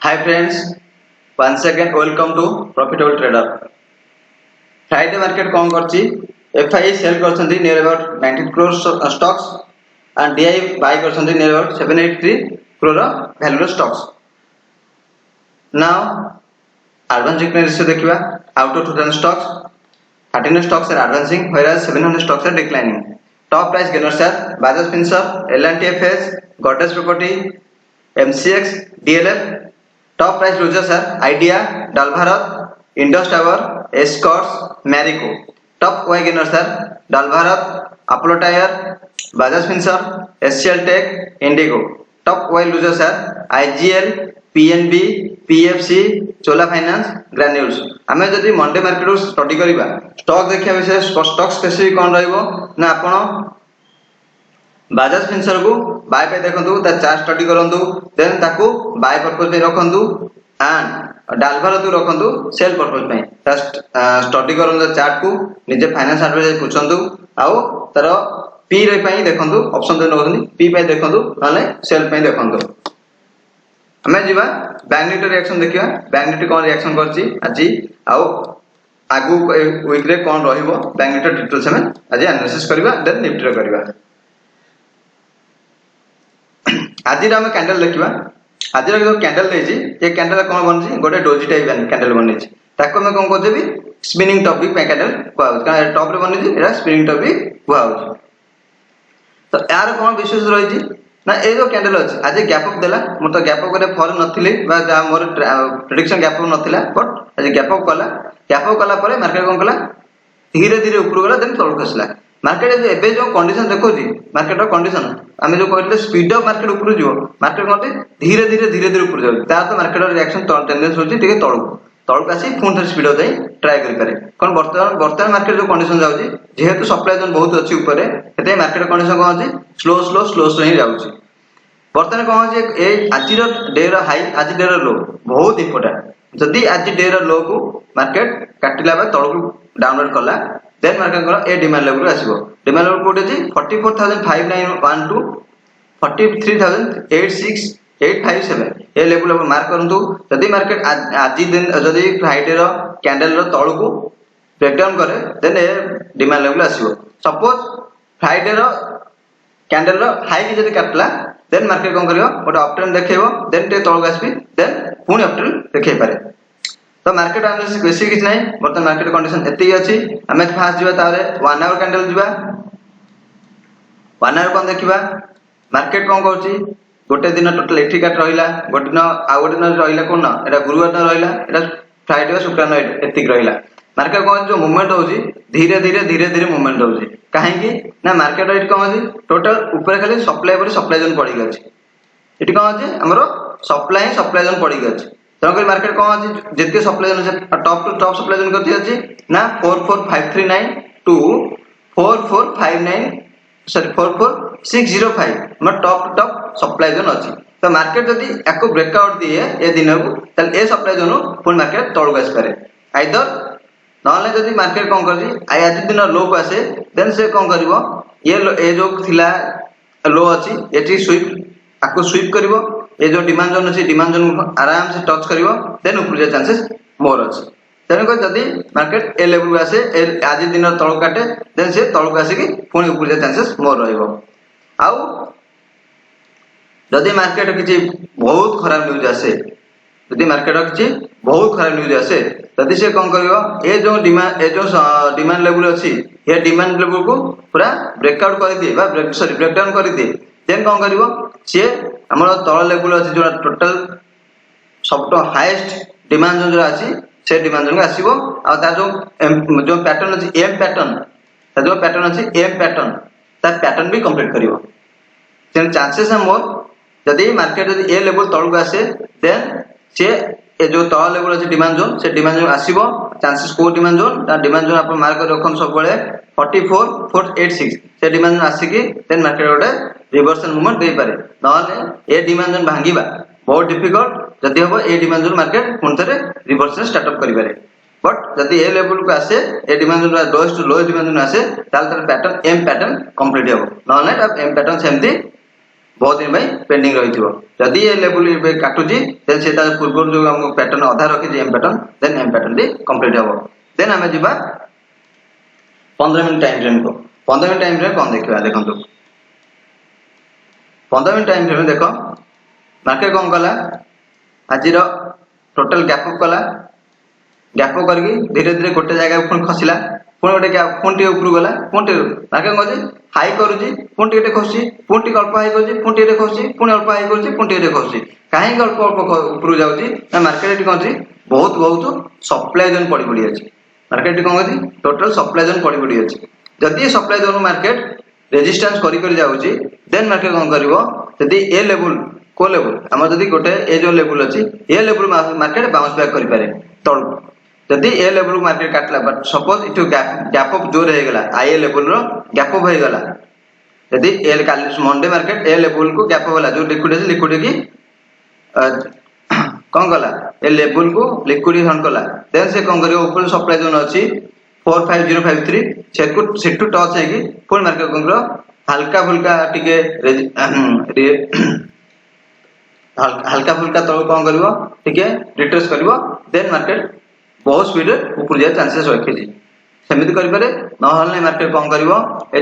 Hi friends, once again welcome to Profitable Trader. Friday market कौन करची? FI sell करछंती near about 90 crore stocks and DI buy करछंती near about 783 crore value stocks. Now advanced ratio देखिबा out of 2000 stocks 13 stocks are advancing whereas 700 stocks are declining. Top price gainers are Bajaj Finserv, L&T FS, Godrej Property, MCX, DLF. Top price losers are Idea, Dalbharat, Indus Tower, Escorts, Marico. Top Y gainers are Dalbharat, Apollo Tyre, Bajaj Finserv, SCL Tech, Indigo. Top Y losers are IGL, PNB, PFC, Chola Finance, Granules. आमे जदि Monday market study करिबा stock देखिया विषय stock specific कोन रहइबो ना आपण बाजाज फिनसर को bye पे देखंतु ता चार्ट स्टडी करंतु देन ताको बाय पर्पस पे रखंतु एंड डालभर तू रखंतु सेल पर्पस पे स्टडी करंतु चार्ट को निजे फाइनेंस एडवाइजर पूछंतु आउ तार पी रे पे देखंतु ऑप्शन दे नखंतु पी पे देखंतु माने सेल पे देखंतु हमें जीवा बैंक निफ्टी रिएक्शन देखिया बैंक निफ्टी कोन रिएक्शन करची আজি आउ आगु वीक रे कोन रहिबो बैंक निफ्टी डिटेल्स में आज एनालिसिस करबा देन निफ्टी रे करबा आज हम कैंडल देखिबा आज जो कैंडल देछि ये कैंडल कोन बनछि गोटे डोजी टाइप कैंडल बनछि ताको मैं कोन कहजेबी स्पिनिंग टॉपिक पे कैंडल कोन टॉप रे बनछि एरा स्पिनिंग टॉपिक कोन तो यार कोन विशेष रहिछि ना ए जो कैंडल अछि आज गैप अप देला म तो गैप अप करे फॉर नथिले बा मोर प्रेडिक्शन गैप अप नथिला बट आज गैप अप कला परे मार्केट कोन कला धीरे धीरे ऊपर गला देन तळ खसला मार्केट एबे जो कंडीशन देखो जी मार्केट रो कंडीशन आमे जो कहले स्पीड ऑफ मार्केट ऊपर जिवो मार्केट कोते धीरे धीरे ऊपर जाउ ता तो मार्केट रो रिएक्शन टेंडेंस होची ठीक है तळु कासी पुन थर स्पीड जाई ट्राई करि पारे कोन वर्तमान मार्केट जो कंडीशन जाउची जेहेतु सप्लाई जोन बहुत अछि ऊपर एते मार्केट कंडीशन कोन अछि स्लो ही जाउची वर्तमान कोन अछि ए आज रो डे रो हाई आज डे रो लो बहुत इंपोर्टेंट जदी आज डे रो लो को मार्केट काटिला बा तळु डाउनवर्ड कला देन मार्केट को ए डिमांड लेवल आसीबो डिमांड लेवल कोटे जी 445,912 4386857 ए लेवल पर मार्क करंतु जदी मार्केट आज दिन जदी फ्राइडे रो कैंडल रो तळु को ब्रेक डाउन करे देन ए डिमांड लेवल आसीबो सपोज फ्राइडे रो कैंडल रो हाई की जदी काटला देन मार्केट कोन करियो गोटे अप ट्रेंड देखेबो देन ते तळु आसीबी देन पुनी अप ट्रेंड देखै पारे तो मार्केट एनालिसिस बेसी किछ नै बर्तमान मार्केट कंडीशन एते अछि हमें फास्ट जिबा तारे 1 आवर कैंडल जिबा 1 आवर कोन देखिबा मार्केट कोन करछि गोटे दिन टोटल एठी काट रहिला गोटे दिन आ गोटे दिन रहिला कोन ना एटा गुरुवार दिन रहिला एटा फ्राइडे व शुक्रवार दिन एतिक रहिला मार्केट कोन जो मूवमेंट होछि धीरे धीरे मूवमेंट होछि काहे कि ना मार्केट रेट कोन होछि टोटल ऊपर खाली सप्लाई जोन पड़ी गछि एठी कोन होछि हमरो सप्लाई जोन पड़ी गछि तंकर मार्केट कोन अछि जेते supply zone top to top supply zone कथि अछि ना 44539 टू 4459 सॉरी 44605 म top to top supply zone अछि तो मार्केट जदी एको ब्रेकआउट दिए ए दिन को तल ए सप्लाई जोन पुन मार्केट तळु गस करे आइदर नले जदी मार्केट कोन करजी आज दिन लो को आसे देन से कोन करबो ये जो थिला लो अछि एठी स्वीप आको स्वीप करबो ये जो डिमांड जोन अछि डिमांड जोन आराम से टच करिवो देन ऊपर जा चांसेस मोर अछि तेन को जदी मार्केट ए लेवल आसे आज दिन तळ काटे देन से तळ कासी की पुनी ऊपर जा चांसेस मोर रहइबो आउ जदी मार्केट किछि बहुत खराब न्यूज आसे जदी मार्केट किछि बहुत खराब न्यूज आसे तदी से कोन करिवो ए जो डिमांड लेवल अछि ये डिमांड लेवल को पूरा ब्रेकआउट कर दिए बा ब्रेक डाउन कर दिए देन कोन करिवो से हमर तळ लेवल अछि जो टोटल सबटो हाईएस्ट डिमांड जो अछि से डिमांड जो आसीबो आ ता जो पैटर्न अछि एम पैटर्न ता जो पैटर्न अछि एम पैटर्न ता पैटर्न भी कंप्लीट करिवो तेन चांसेस है मोर जदी मार्केट जदी ए लेवल तळ को आसे देन से ए जो तळ लेवल अछि डिमांड जोन से डिमांड जोन आसीबो चांसेस को डिमांड जोन अपन मार्क कर रखन सब बळे 44486 से डिमांड जोन आसी की देन मार्केट गोटे रिवर्सल मूवमेंट दे पारे नले ए डिमांड जोन भांगीबा बहुत डिफिकल्ट जदी होबो ए डिमांड जोन मार्केट पुनथरे रिवर्सल स्टार्ट अप करि पारे बट जदी ए लेवल को आसे ए demand zone lowest to lowest demand zone आसे ताल तर पैटर्न एम पैटर्न कंप्लीट होबो नले एम पैटर्न सेमती बहुत दिन पेंडिंग रही जदि ये लेवल काटुची देन से पूर्व जो हम पैटर्न अधा रखी M pattern then M pattern भी कंप्लीट हम देन आम जा 15 मिनट टाइम फ्रेम को 15 मिनट टाइम फ्रेम कौन देखा देखो 15 मिनट टाइम फ्रेम देख मार्केट कौन कला आज टोटल गैप अप कला गैप अप करके धीरे धीरे गोटे जगह पुणी खसला पुणी गोटे पुणी ऊपर गला पुणी मार्केट कौन हाई करुच्ची पुणी टे खसुची पुणी अल्प हाई करुच्ची पुणी टे खसुची पुणी अल्प हाई करुच्ची पुणी टे खसुची कहीं अल्प अल्प ऊपर जाऊँगी ना मार्केट कौन बहुत बहुत सप्लाई जोन पड़ पड़ी अच्छी मार्केट कौन कहती टोटल सप्लाई जोन पड़ पड़ी अच्छी जदि सप्लाई जोन मार्केट रेजिस्टेंस करी जाऊँगी देन मार्केट कौन कर ए लेवल को लेवल आम जदि गोटे ए जो लेवल अच्छी ए लेवल मार्केट बाउंस बैक करें तल जदि ए लेवल मार्केट काटला but suppose it gap up जोर होगा आई ए लेवल गैप अप होगा जदि ए मंडे मार्केट ए लेवल को गैप अप होला जो लिक्विडिटी कौन कला ए लेवल को लिक्विडेशन कला देन से कौन करियो ऊपर सप्लाई जोन अच्छी 45053 सेटू टच है पुणी मार्केट कौन हल्का फुल्का टिके हल्का फुल्का तल कौन कर रिट्रेस कर देन मार्केट बहुत स्पीड ऊपर जाए चांसेस रखी सेमती करें ना मार्केट कौन कर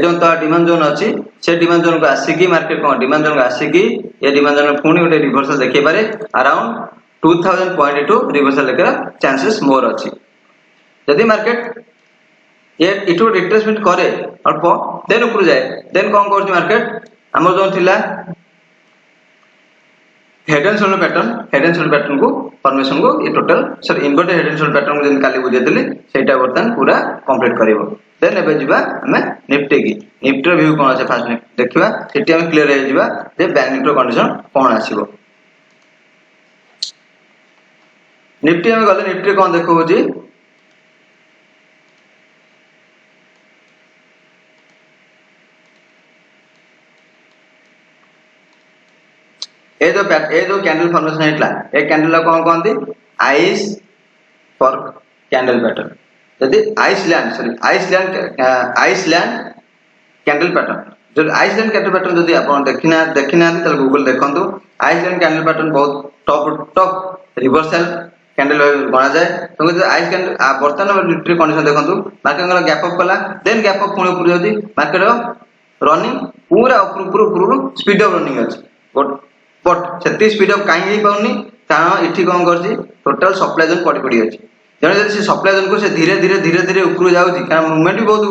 जो डिमांड जोन अच्छी से डिमांड जोन को आसिकी मार्केट कौन डिमांड जोन को आसिकी ये डिमांड जोन पुणी गोटे रिवर्सल देखी पारे अराउंड 2000 पॉइंट टू रिवर्सल देखा चांसेस मोर अच्छी जदि मार्केट ये इटू रिट्रेसमेंट करे अल्प देन ऊपर जाए देन कौन कर मार्केट आम जो थिला हेड एंड शोल्डर पैटर्न को फॉर्मेशन को ये total sir inverted head and shoulder pattern को जन काली बुझेइली सेटा बर्तन पूरा कंप्लीट करिवो देन एबे जिबा हमें निफ्टी की निफ्टी व्यू कोन আছে फास्ट देखिबा सेटी हम क्लियर हो जिबा जे बैंक निफ्टी कंडीशन कोन आसीबो निफ्टी में गले निफ्टी कोन देखो जी ये जो कैंडल फॉर्मेशन हेतला ए कैंडल कोन कहंती आइस फॉर कैंडल पैटर्न यदि आइसलैंड कैंडल पैटर्न जो आइसलैंड कैंडल पैटर्न यदि आप देखिना तो गूगल देखंतु आइसलैंड कैंडल पैटर्न बहुत टॉप रिवर्सल कैंडल बना जाए तो आइस कैंडल बर्तमान निफ्टी कंडीशन देखंतु मार्केट गैप अप कला देन गैप अप पुणी ऊपर जाउची मार्केट रनिंग पूरा ऊपर स्पीड अप रनिंग अछि बट से स्पीड अप कहीं पाऊनी कारण इठी कौन कर टोटल सप्लाई जोन पड़ पड़ी अच्छी तेणु जब से सप्लाई जोन को से धीरे धीरे ऊपर जाऊँगी कारण मूवमेंट भी बहुत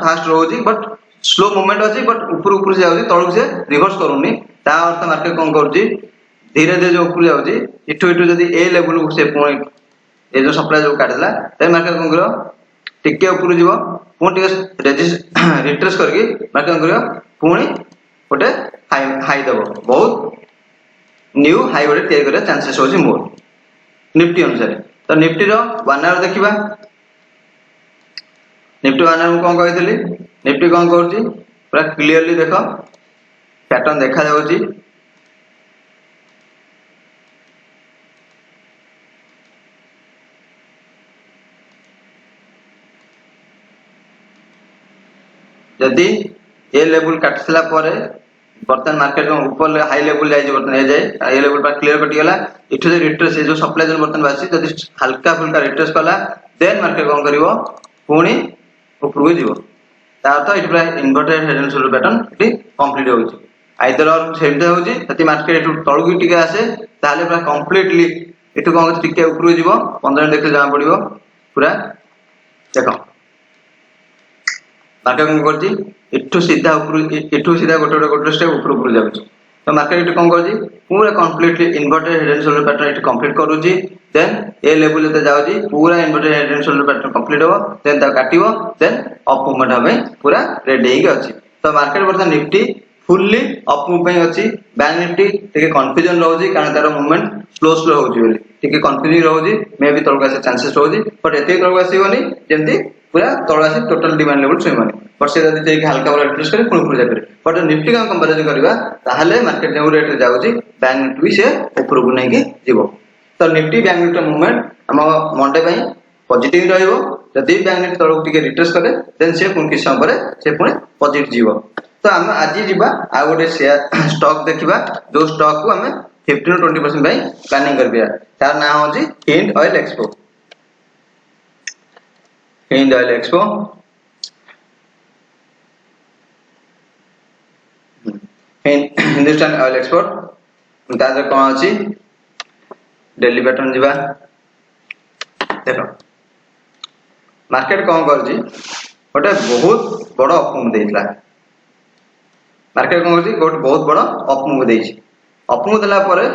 फास्ट रोचे बट स्लो मूवमेंट अच्छी बट ऊपर से जाऊँगी तलू से रिवर्स करूनी ता अर्थ मार्केट कौन कर धीरे धीरे जो ऊपर जाऊँगी इठू जब ए लेवल से पुणी ये जो सप्लाई जो काटला तेज मार्केट कौन कर टिके ऊपर जीव पुणी रिट्रेस करके मार्केट कौन कर पुणी गोटे हाई दब बहुत न्यू हाई गोटे तैयारी करिया चांसेस होची मोर निफ्टी अनुसार तो निफ्टी रो 1 आवर देखिबा निफ्टी 1 आवर कोन कहितली निफ्टी कोन करची पूरा क्लियरली देखो पैटर्न देखा जाउची जदि ए लेवल काटला परे बर्तमान मार्केट में ऊपर हाई लेवल जाए बर्तमान ए जाए ए लेवल पर क्लियर कटी गला इठु रिट्रेस जो सप्लाई जोन बर्तमान बासी जदि हल्का फुल्का रिट्रेस कला देन मार्केट कोन करिवो पुणी ऊपर को जीवो ता अर्थ इठ पूरा inverted head and shoulder pattern इठी कंप्लीट होउची आइदर और सेमते होउची जति मार्केट इठु तळगु टिके आसे ताले पूरा कंप्लीटली इठु कोन टिके ऊपर को जीवो 15 मिनिट देखले जाना पड़िवो पूरा देखो मार्केट कौन करती इठू सीधा ऊपर इठू सीधा गोटे स्टेप ऊपर जाउची तो मार्केट इठ कौन करती पूरा completely inverted head and shoulder pattern इठ कंप्लीट करूची देन ए लेवल जते जाउची पूरा inverted head and shoulder pattern complete हो देन ता काटिवो देन अप मूवमेंट हबे पूरा रेडी हेके अछि तो मार्केट वर्तमान निफ्टी फुल्ली अप मूव पे अछि बैंक निफ्टी टिके कंफ्यूजन रहउची कारण तार मूवमेंट स्लो होउची बोली टिके कंफ्यूजन रहउची मे भी तळका से चांसेस रहउची बट एते तळका आसीबनी जेंती पूरा तळ आसी टोटल डिमांड लेवल छुइमानी बट से जदी जे हल्का वाला रिट्रेस करे पुणी ऊपर जा करे बट निफ्टी का कंपैरिजन करबा ताहले मार्केट जो रेट जाउची बैंक निफ्टी से ऊपर को नै के जीवो तो निफ्टी बैंक निफ्टी मूवमेंट हम मंडे पई पॉजिटिव रहइबो जदी बैंक निफ्टी तळ टिके रिट्रेस करे देन से पुणी किछ समय परे से पुणी पॉजिटिव जीवो तो आम आज जीवा आ गोटे शेयर स्टॉक देखिबा जो स्टॉक को आम 15 to 20% भाई प्लानिंग करबिया तार नाम होची Hind oil expo. Hind oil expo Hindustan oil export तार कौन अच्छी डेली पैटर्न जीवा देख मार्केट कौन कर गोटे बहुत बड़ अप मूव देइतला मार्केट कौन कर गोटे बहुत बड़ अप मूव देइछि अप मूव देला परे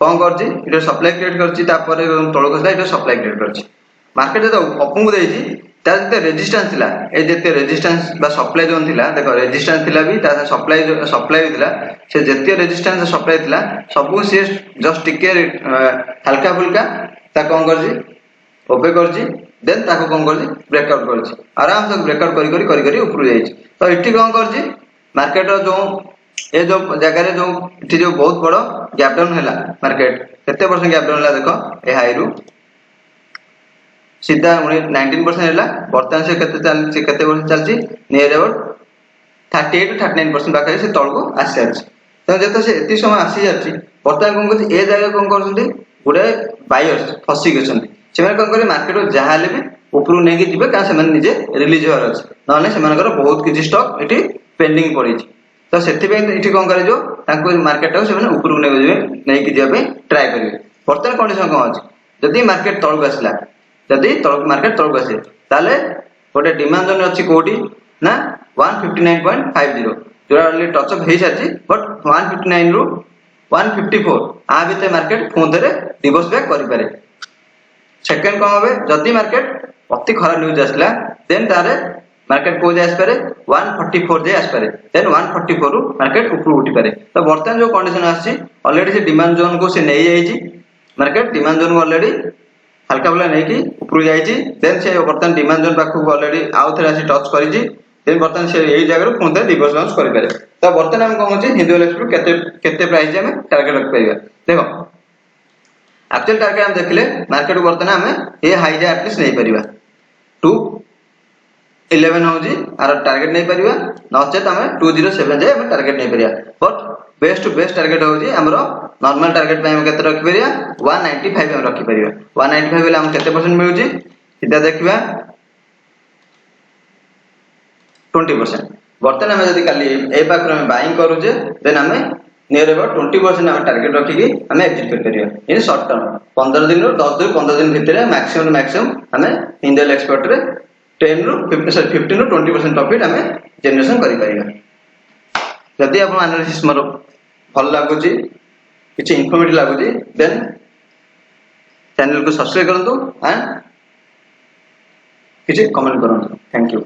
कौन करछि इटा सप्लाई क्रिएट करछि तापर तळ खसला इटा सप्लाई क्रिएट करछि मार्केट जो अप मूव देइछि तार जते रेजिस्टेंस थिला ए जते रेजिस्टेंस बा सप्लाई जोन थिला देखो रेजिस्टेंस थिला भी ता सप्लाई भी थिला से जते रेजिस्टेंस सप्लाई थिला सब से जस्ट टिके हल्का फुल्का ता कौन करछि ओपे करछि देन ताको कौन करछि ब्रेकआउट करछि आराम से ब्रेकआउट करी करी ऊपर जाइछि तो इठी कौन करछि मार्केट जो ए जो जगह रे जो इठी जो बहुत बड़ गैप डाउन हैला मार्केट केते परसेंट गैप डाउन हैला देखो ए हाई रु सीधा 19% हैला वर्तमान से केते चलछि केते परसेंट चलछि नियर अबाउट 38 to 39% बाकी से तळ को आसी जाछि तो जते से एति समय आसी जाछि वर्तमान कौन करछि ए जगह कौन करछन्ती गुडे बायर्स फसी गछन्ती सेमान कौन करे मार्केट जहा ले भी ऊपर नहीं जिबे का सेमान निजे रिलीज होर अछि नले सेमानकर बहुत किछि स्टॉक एठी पेंडिंग पड़ी तो सेति पे एठी कौन करे जो ताको मार्केट को सेमान ऊपर नहीं जिबे नहीं कि जिबे ट्राई करिवे वर्तमान कंडीशन कौन अछि जदी मार्केट तळ को आसला जदी तळ मार्केट तळ को आसे ताले गोटे डिमांड जोन अछि कोडी ना 159.50 जोरा ऑलरेडी टच अप हे साथि बट 159 रु 154 आ बिते मार्केट फोन रे रिवर्स बैक करि पारे सेकंड कौन होबे जदी मार्केट अति खराब न्यूज आसला देन तारे मार्केट को जाय पारे 144 जे आस पारे देन 144 रु मार्केट ऊपर उठी पारे तो वर्तमान जो कंडीशन आछि ऑलरेडी से डिमांड जोन को से नै जाईची मार्केट डिमांड जोन को ऑलरेडी हल्का फुल्का नै कि ऊपर जाईची देन से वर्तमान डिमांड जोन पाखु ऑलरेडी आउ थरे आसी टच करिची देन वर्तमान से एई जगह फोन ते रिवर्स बाउंस करि पारे तो वर्तमान हम कहू छी हिंदू एक्सपोर्ट केते प्राइस जे हम टारगेट रख पाइबा देखो एक्चुअल टारगेट हम देखले मार्केट वर्तमान हमें ये हाई जे एटलीस्ट नहीं परिबा 211 होजी आर टारगेट नहीं परिबा नचेत हमें 207 जे हम टारगेट नहीं परिबा but best to best target होजी हमरो नॉर्मल टारगेट पे हम केते रखि परिबा 195 हम रखि परिबा 195 बेले हम केते परसेंट मिलुजी सीधा देखिबा 20% वर्तमान हमें जदी खाली ए पाखर हम बाइंग करू जे देन हमें नियर अबाउट 20% हम टारगेट रखिकी हमें एग्जिट कर परिबा इन शॉर्ट टर्म 15 दिन 10 दिन 15 दिन भितर मैक्सिमम हमें इंडियन एक्सपोर्ट रे 10 रु 15 to 20% प्रॉफिट हमें जनरेशन करि परिबा जदी आपण एनालिसिस मोर भल लागुची किछि इन्फॉर्मेटिव लागुची देन चैनल को सब्सक्राइब करंतु एंड किछि कमेंट करंतु थैंक यू।